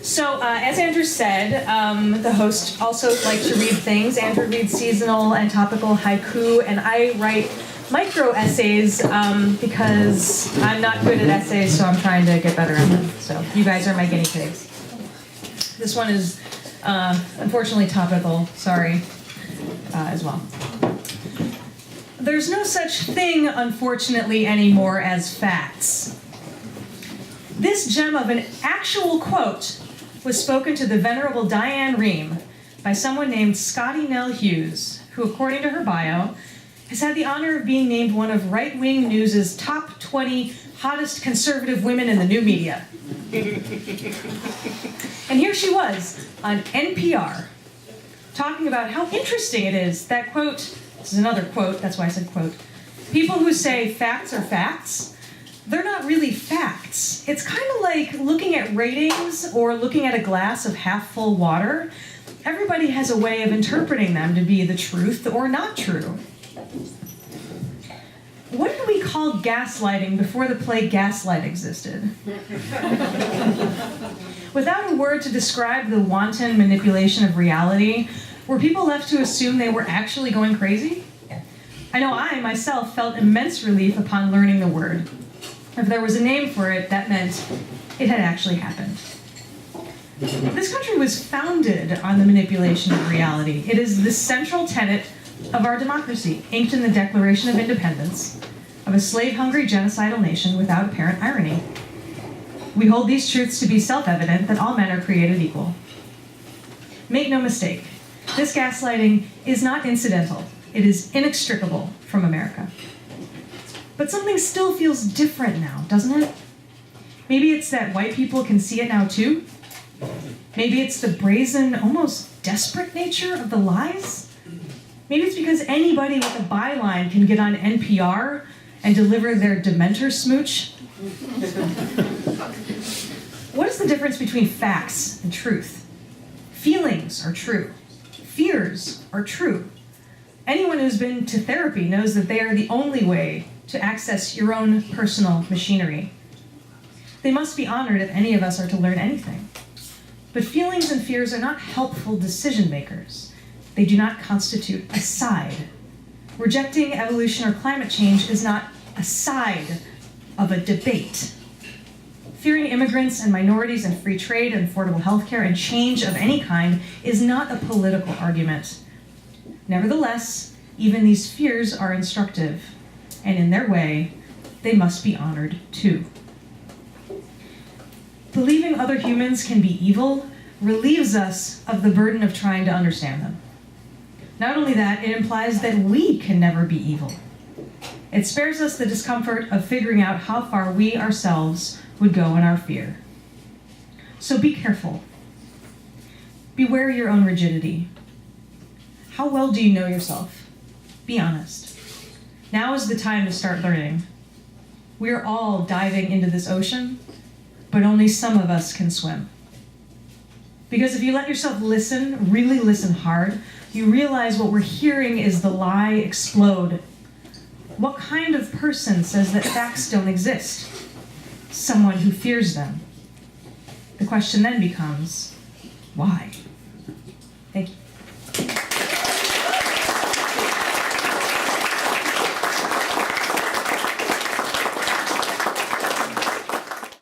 So, as Andrew said, the host also likes to read things. Andrew reads seasonal and topical haiku, and I write micro essays because I'm not good at essays, so I'm trying to get better at them. So, you guys are my guinea pigs. This one is unfortunately topical, sorry, as well. There's no such thing, unfortunately, anymore as facts. This gem of an actual quote was spoken to the Venerable Diane Rehm by someone named Scotty Nell Hughes, who, according to her bio, has had the honor of being named one of Right Wing News' top 20 hottest conservative women in the new media. And here she was on NPR, talking about how interesting it is that, quote, this is another quote, that's why I said quote, people who say facts are facts, they're not really facts. It's kind of like looking at ratings or looking at a glass of half-full water. Everybody has a way of interpreting them to be the truth or not true. What did we call gaslighting before the play Gaslight existed? Without a word to describe the wanton manipulation of reality, were people left to assume they were actually going crazy? I know I, myself, felt immense relief upon learning the word. If there was a name for it, that meant it had actually happened. This country was founded on the manipulation of reality. It is the central tenet of our democracy, inked in the Declaration of Independence, of a slave-hungry genocidal nation without apparent irony. We hold these truths to be self-evident, that all men are created equal. Make no mistake, this gaslighting is not incidental. It is inextricable from America. But something still feels different now, doesn't it? Maybe it's that white people can see it now too. Maybe it's the brazen, almost desperate nature of the lies. Maybe it's because anybody with a byline can get on NPR and deliver their Dementor smooch. What is the difference between facts and truth? Feelings are true. Fears are true. Anyone who's been to therapy knows that they are the only way to access your own personal machinery. They must be honored if any of us are to learn anything. But feelings and fears are not helpful decision makers. They do not constitute a side. Rejecting evolution or climate change is not a side of a debate. Fearing immigrants and minorities and free trade and affordable healthcare and change of any kind is not a political argument. Nevertheless, even these fears are instructive, and in their way, they must be honored too. Believing other humans can be evil relieves us of the burden of trying to understand them. Not only that, it implies that we can never be evil. It spares us the discomfort of figuring out how far we ourselves would go in our fear. So be careful. Beware your own rigidity. How well do you know yourself? Be honest. Now is the time to start learning. We are all diving into this ocean, but only some of us can swim. Because if you let yourself listen, really listen hard, you realize what we're hearing is the lie explode. What kind of person says that facts don't exist? Someone who fears them. The question then becomes, why? Thank you.